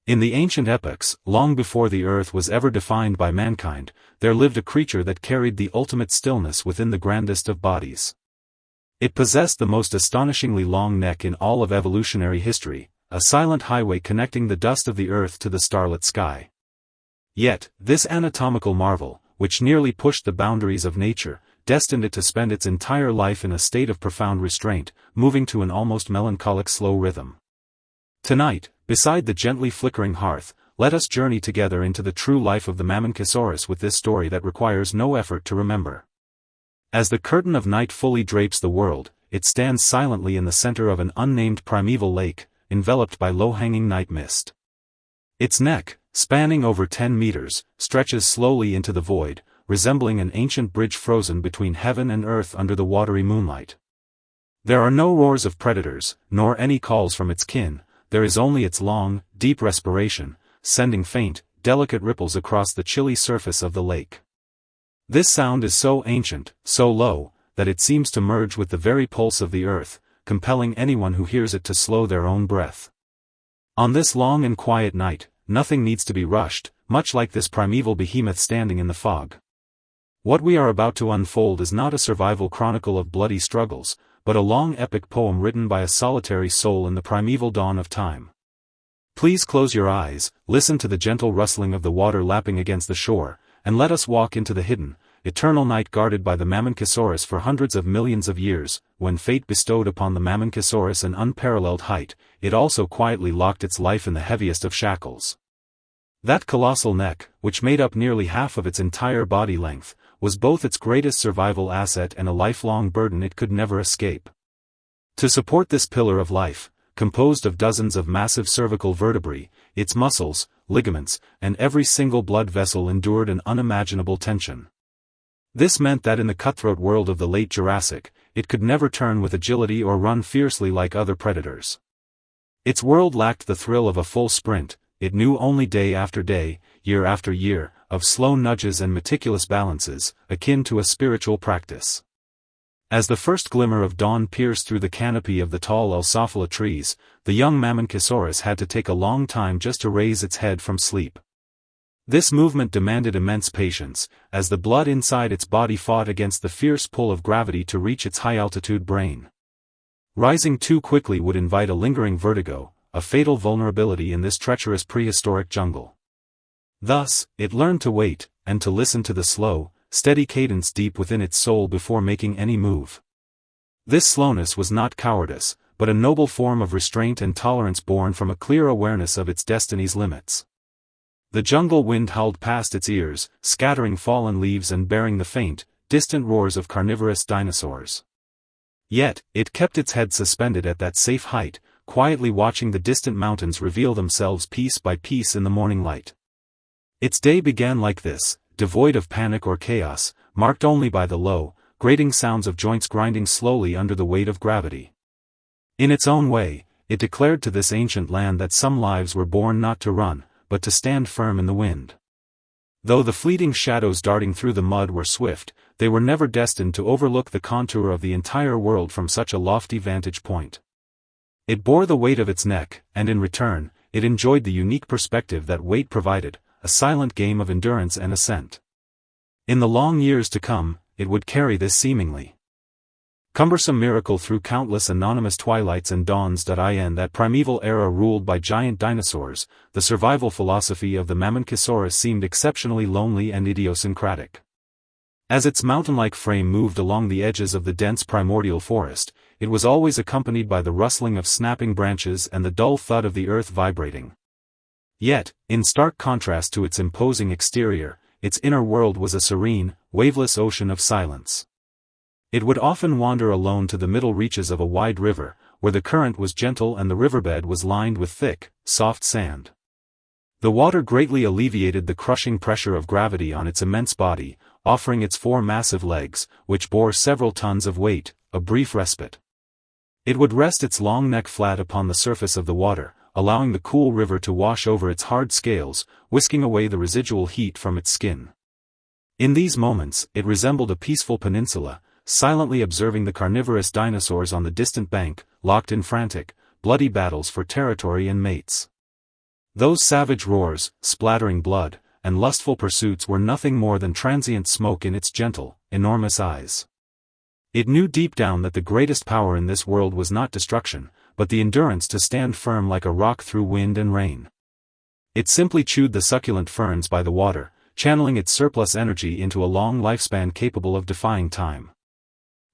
In the ancient epochs, long before the earth was ever defined by mankind, there lived a creature that carried the ultimate stillness within the grandest of bodies. It possessed the most astonishingly long neck in all of evolutionary history, a silent highway connecting the dust of the earth to the starlit sky. Yet, this anatomical marvel, which nearly pushed the boundaries of nature, destined it to spend its entire life in a state of profound restraint, moving to an almost melancholic slow rhythm. Tonight, beside the gently flickering hearth, let us journey together into the true life of the Mamenchisaurus with this story that requires no effort to remember. As the curtain of night fully drapes the world, it stands silently in the center of an unnamed primeval lake, enveloped by low-hanging night mist. Its neck, spanning over 10 meters, stretches slowly into the void, resembling an ancient bridge frozen between heaven and earth under the watery moonlight. There are no roars of predators, nor any calls from its kin. There is only its long, deep respiration, sending faint, delicate ripples across the chilly surface of the lake. This sound is so ancient, so low, that it seems to merge with the very pulse of the earth, compelling anyone who hears it to slow their own breath. On this long and quiet night, nothing needs to be rushed, much like this primeval behemoth standing in the fog. What we are about to unfold is not a survival chronicle of bloody struggles, but a long epic poem written by a solitary soul in the primeval dawn of time. Please close your eyes, listen to the gentle rustling of the water lapping against the shore, and let us walk into the hidden, eternal night guarded by the Mamenchisaurus for hundreds of millions of years. When fate bestowed upon the Mamenchisaurus an unparalleled height, it also quietly locked its life in the heaviest of shackles. That colossal neck, which made up nearly half of its entire body length, was both its greatest survival asset and a lifelong burden it could never escape. To support this pillar of life, composed of dozens of massive cervical vertebrae, its muscles, ligaments, and every single blood vessel endured an unimaginable tension. This meant that in the cutthroat world of the late Jurassic, it could never turn with agility or run fiercely like other predators. Its world lacked the thrill of a full sprint. It knew only day after day, year after year, of slow nudges and meticulous balances, akin to a spiritual practice. As the first glimmer of dawn pierced through the canopy of the tall Alsophila trees, the young Mamenchisaurus had to take a long time just to raise its head from sleep. This movement demanded immense patience, as the blood inside its body fought against the fierce pull of gravity to reach its high-altitude brain. Rising too quickly would invite a lingering vertigo, a fatal vulnerability in this treacherous prehistoric jungle. Thus, it learned to wait, and to listen to the slow, steady cadence deep within its soul before making any move. This slowness was not cowardice, but a noble form of restraint and tolerance born from a clear awareness of its destiny's limits. The jungle wind howled past its ears, scattering fallen leaves and bearing the faint, distant roars of carnivorous dinosaurs. Yet, it kept its head suspended at that safe height, quietly watching the distant mountains reveal themselves piece by piece in the morning light. Its day began like this, devoid of panic or chaos, marked only by the low, grating sounds of joints grinding slowly under the weight of gravity. In its own way, it declared to this ancient land that some lives were born not to run, but to stand firm in the wind. Though the fleeting shadows darting through the mud were swift, they were never destined to overlook the contour of the entire world from such a lofty vantage point. It bore the weight of its neck, and in return, it enjoyed the unique perspective that weight provided, a silent game of endurance and ascent. In the long years to come, it would carry this seemingly cumbersome miracle through countless anonymous twilights and dawns. In that primeval era ruled by giant dinosaurs, the survival philosophy of the Mamenchisaurus seemed exceptionally lonely and idiosyncratic. As its mountain-like frame moved along the edges of the dense primordial forest, it was always accompanied by the rustling of snapping branches and the dull thud of the earth vibrating. Yet, in stark contrast to its imposing exterior, its inner world was a serene, waveless ocean of silence. It would often wander alone to the middle reaches of a wide river, where the current was gentle and the riverbed was lined with thick, soft sand. The water greatly alleviated the crushing pressure of gravity on its immense body, offering its four massive legs, which bore several tons of weight, a brief respite. It would rest its long neck flat upon the surface of the water, allowing the cool river to wash over its hard scales, whisking away the residual heat from its skin. In these moments, it resembled a peaceful peninsula, silently observing the carnivorous dinosaurs on the distant bank, locked in frantic, bloody battles for territory and mates. Those savage roars, splattering blood, and lustful pursuits were nothing more than transient smoke in its gentle, enormous eyes. It knew deep down that the greatest power in this world was not destruction, but the endurance to stand firm like a rock through wind and rain. It simply chewed the succulent ferns by the water, channeling its surplus energy into a long lifespan capable of defying time.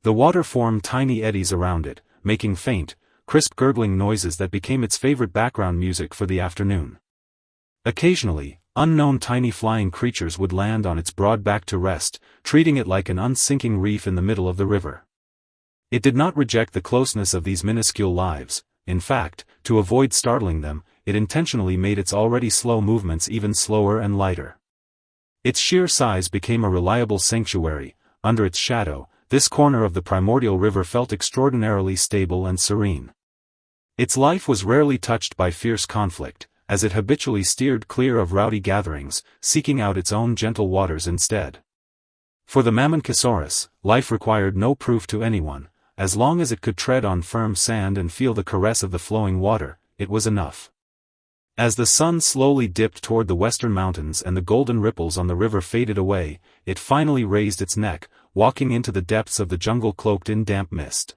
The water formed tiny eddies around it, making faint, crisp gurgling noises that became its favorite background music for the afternoon. Occasionally, unknown tiny flying creatures would land on its broad back to rest, treating it like an unsinking reef in the middle of the river. It did not reject the closeness of these minuscule lives. In fact, to avoid startling them, it intentionally made its already slow movements even slower and lighter. Its sheer size became a reliable sanctuary. Under its shadow, this corner of the primordial river felt extraordinarily stable and serene. Its life was rarely touched by fierce conflict, as it habitually steered clear of rowdy gatherings, seeking out its own gentle waters instead. For the Mammon-Kissaurus, life required no proof to anyone. As long as it could tread on firm sand and feel the caress of the flowing water, it was enough. As the sun slowly dipped toward the western mountains and the golden ripples on the river faded away, it finally raised its neck, walking into the depths of the jungle cloaked in damp mist.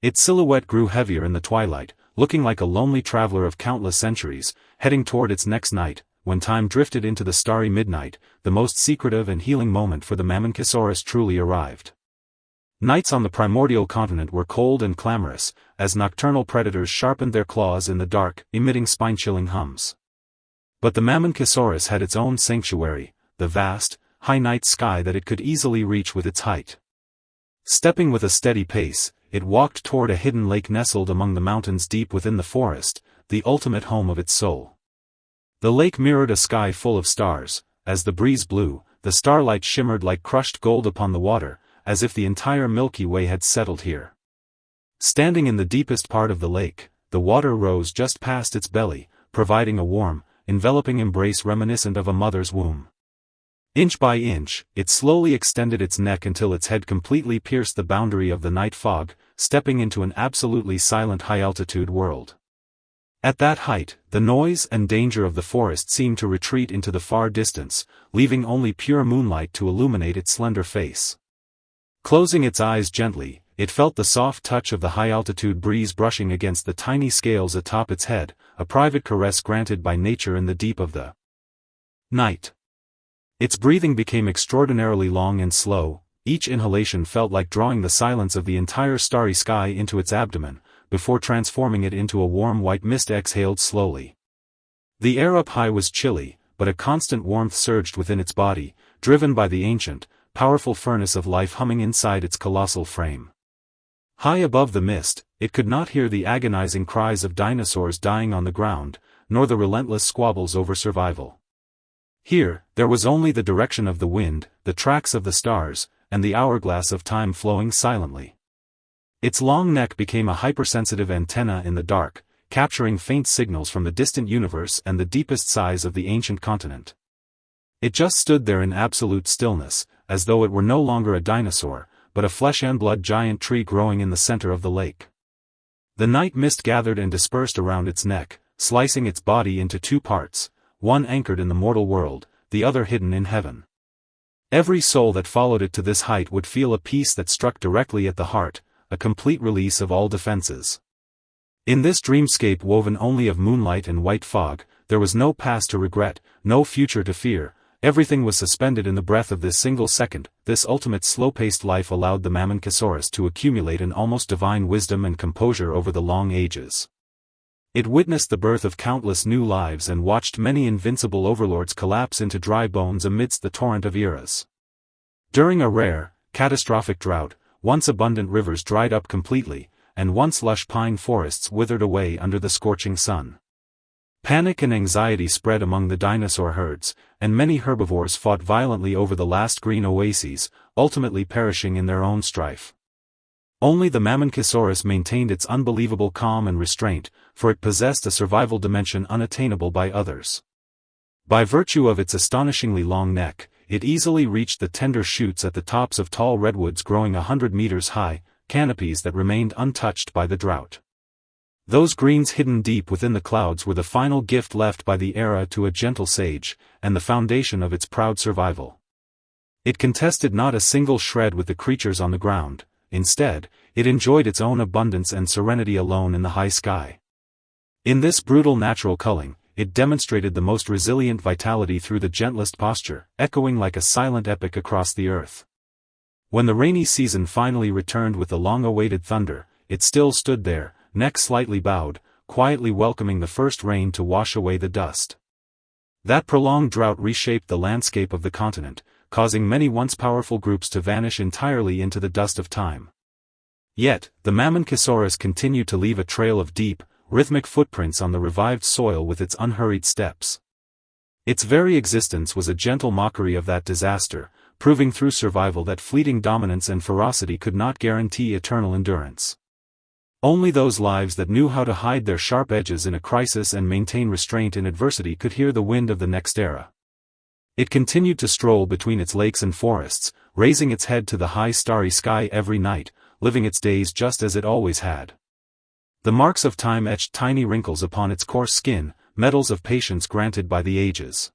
Its silhouette grew heavier in the twilight, looking like a lonely traveler of countless centuries, heading toward its next night. When time drifted into the starry midnight, the most secretive and healing moment for the Mammon-Kissaurus truly arrived. Nights on the primordial continent were cold and clamorous, as nocturnal predators sharpened their claws in the dark, emitting spine-chilling hums. But the Mammon-Kissaurus had its own sanctuary, the vast, high night sky that it could easily reach with its height. Stepping with a steady pace, it walked toward a hidden lake nestled among the mountains deep within the forest, the ultimate home of its soul. The lake mirrored a sky full of stars. As the breeze blew, the starlight shimmered like crushed gold upon the water, as if the entire Milky Way had settled here. Standing in the deepest part of the lake, the water rose just past its belly, providing a warm, enveloping embrace reminiscent of a mother's womb. Inch by inch, it slowly extended its neck until its head completely pierced the boundary of the night fog, stepping into an absolutely silent high-altitude world. At that height, the noise and danger of the forest seemed to retreat into the far distance, leaving only pure moonlight to illuminate its slender face. Closing its eyes gently, it felt the soft touch of the high-altitude breeze brushing against the tiny scales atop its head, a private caress granted by nature in the deep of the night. Its breathing became extraordinarily long and slow. Each inhalation felt like drawing the silence of the entire starry sky into its abdomen, before transforming it into a warm white mist exhaled slowly. The air up high was chilly, but a constant warmth surged within its body, driven by the ancient, powerful furnace of life humming inside its colossal frame. High above the mist, it could not hear the agonizing cries of dinosaurs dying on the ground, nor the relentless squabbles over survival. Here, there was only the direction of the wind, the tracks of the stars, and the hourglass of time flowing silently. Its long neck became a hypersensitive antenna in the dark, capturing faint signals from the distant universe and the deepest sighs of the ancient continent. It just stood there in absolute stillness, as though it were no longer a dinosaur, but a flesh-and-blood giant tree growing in the center of the lake. The night mist gathered and dispersed around its neck, slicing its body into two parts, one anchored in the mortal world, the other hidden in heaven. Every soul that followed it to this height would feel a peace that struck directly at the heart, a complete release of all defenses. In this dreamscape woven only of moonlight and white fog, there was no past to regret, no future to fear. Everything was suspended in the breath of this single second. This ultimate slow-paced life allowed the Mammon-Kissaurus to accumulate an almost divine wisdom and composure over the long ages. It witnessed the birth of countless new lives and watched many invincible overlords collapse into dry bones amidst the torrent of eras. During a rare, catastrophic drought, once abundant rivers dried up completely, and once lush pine forests withered away under the scorching sun. Panic and anxiety spread among the dinosaur herds, and many herbivores fought violently over the last green oases, ultimately perishing in their own strife. Only the Mammon-Kissaurus maintained its unbelievable calm and restraint, for it possessed a survival dimension unattainable by others. By virtue of its astonishingly long neck, it easily reached the tender shoots at the tops of tall redwoods growing 100 meters high, canopies that remained untouched by the drought. Those greens hidden deep within the clouds were the final gift left by the era to a gentle sage, and the foundation of its proud survival. It contested not a single shred with the creatures on the ground. Instead, it enjoyed its own abundance and serenity alone in the high sky. In this brutal natural culling, it demonstrated the most resilient vitality through the gentlest posture, echoing like a silent epic across the earth. When the rainy season finally returned with the long-awaited thunder, it still stood there, neck slightly bowed, quietly welcoming the first rain to wash away the dust. That prolonged drought reshaped the landscape of the continent, causing many once powerful groups to vanish entirely into the dust of time. Yet, the Mammon-Kissaurus continued to leave a trail of deep, rhythmic footprints on the revived soil with its unhurried steps. Its very existence was a gentle mockery of that disaster, proving through survival that fleeting dominance and ferocity could not guarantee eternal endurance. Only those lives that knew how to hide their sharp edges in a crisis and maintain restraint in adversity could hear the wind of the next era. It continued to stroll between its lakes and forests, raising its head to the high starry sky every night, living its days just as it always had. The marks of time etched tiny wrinkles upon its coarse skin, medals of patience granted by the ages.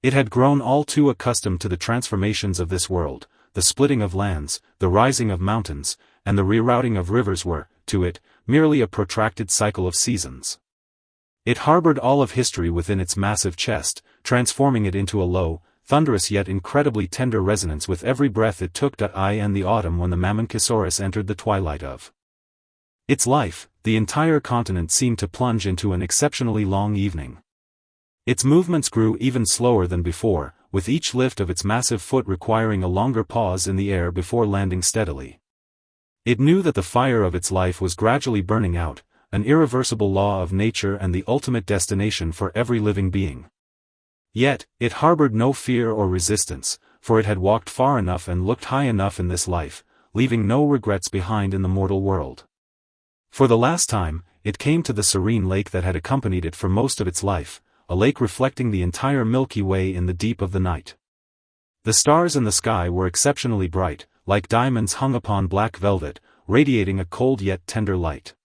It had grown all too accustomed to the transformations of this world. The splitting of lands, the rising of mountains, and the rerouting of rivers were, to it, merely a protracted cycle of seasons. It harbored all of history within its massive chest, transforming it into a low, thunderous yet incredibly tender resonance with every breath it took. And the autumn when the Mammon-Kissaurus entered the twilight of its life, the entire continent seemed to plunge into an exceptionally long evening. Its movements grew even slower than before, with each lift of its massive foot requiring a longer pause in the air before landing steadily. It knew that the fire of its life was gradually burning out, an irreversible law of nature and the ultimate destination for every living being. Yet, it harbored no fear or resistance, for it had walked far enough and looked high enough in this life, leaving no regrets behind in the mortal world. For the last time, it came to the serene lake that had accompanied it for most of its life, a lake reflecting the entire Milky Way in the deep of the night. The stars in the sky were exceptionally bright, like diamonds hung upon black velvet, radiating a cold yet tender light.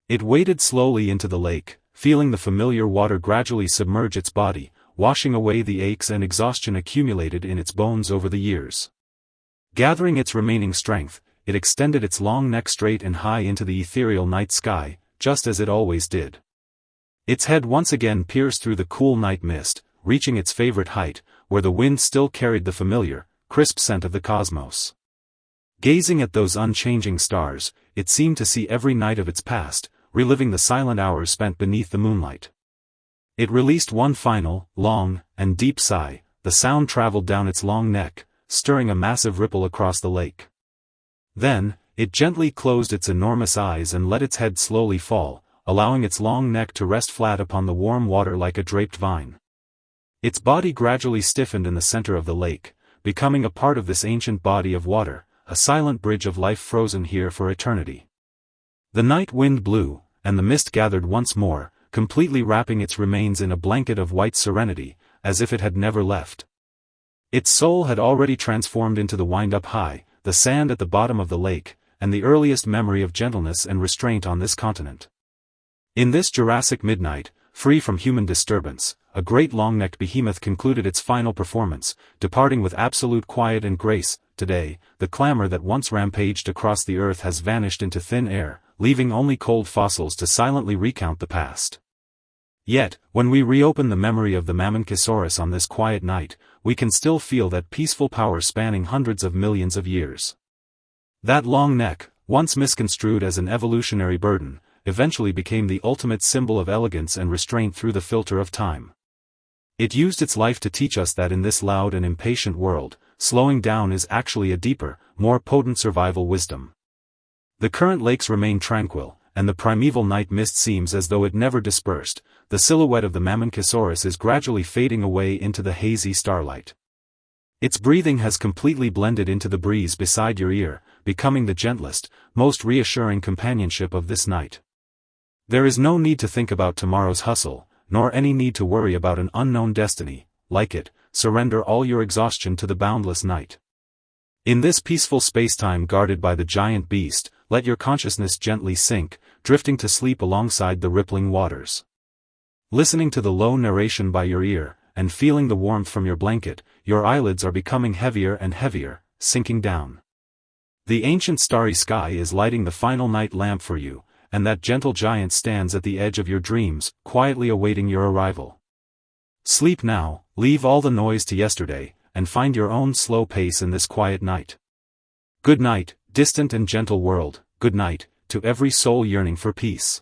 It waded slowly into the lake, feeling the familiar water gradually submerge its body, washing away the aches and exhaustion accumulated in its bones over the years. Gathering its remaining strength, it extended its long neck straight and high into the ethereal night sky, just as it always did. Its head once again pierced through the cool night mist, reaching its favorite height, where the wind still carried the familiar, crisp scent of the cosmos. Gazing at those unchanging stars, it seemed to see every night of its past, reliving the silent hours spent beneath the moonlight. It released one final, long, and deep sigh. The sound traveled down its long neck, stirring a massive ripple across the lake. Then, it gently closed its enormous eyes and let its head slowly fall, allowing its long neck to rest flat upon the warm water like a draped vine. Its body gradually stiffened in the center of the lake, becoming a part of this ancient body of water, a silent bridge of life frozen here for eternity. The night wind blew, and the mist gathered once more, completely wrapping its remains in a blanket of white serenity, as if it had never left. Its soul had already transformed into the wind-up high, the sand at the bottom of the lake, and the earliest memory of gentleness and restraint on this continent. In this Jurassic midnight, free from human disturbance, a great long-necked behemoth concluded its final performance, departing with absolute quiet and grace. Today, the clamor that once rampaged across the earth has vanished into thin air, leaving only cold fossils to silently recount the past. Yet, when we reopen the memory of the Mammon-Kissaurus on this quiet night, we can still feel that peaceful power spanning hundreds of millions of years. That long neck, once misconstrued as an evolutionary burden, eventually became the ultimate symbol of elegance and restraint through the filter of time. It used its life to teach us that in this loud and impatient world, slowing down is actually a deeper, more potent survival wisdom. The current lakes remain tranquil, and the primeval night mist seems as though it never dispersed. The silhouette of the Mammon-Kissaurus is gradually fading away into the hazy starlight. Its breathing has completely blended into the breeze beside your ear, becoming the gentlest, most reassuring companionship of this night. There is no need to think about tomorrow's hustle, nor any need to worry about an unknown destiny. Like it, surrender all your exhaustion to the boundless night. In this peaceful spacetime guarded by the giant beast, let your consciousness gently sink, drifting to sleep alongside the rippling waters. Listening to the low narration by your ear, and feeling the warmth from your blanket, your eyelids are becoming heavier and heavier, sinking down. The ancient starry sky is lighting the final night lamp for you, and that gentle giant stands at the edge of your dreams, quietly awaiting your arrival. Sleep now, leave all the noise to yesterday, and find your own slow pace in this quiet night. Good night, distant and gentle world, good night, to every soul yearning for peace.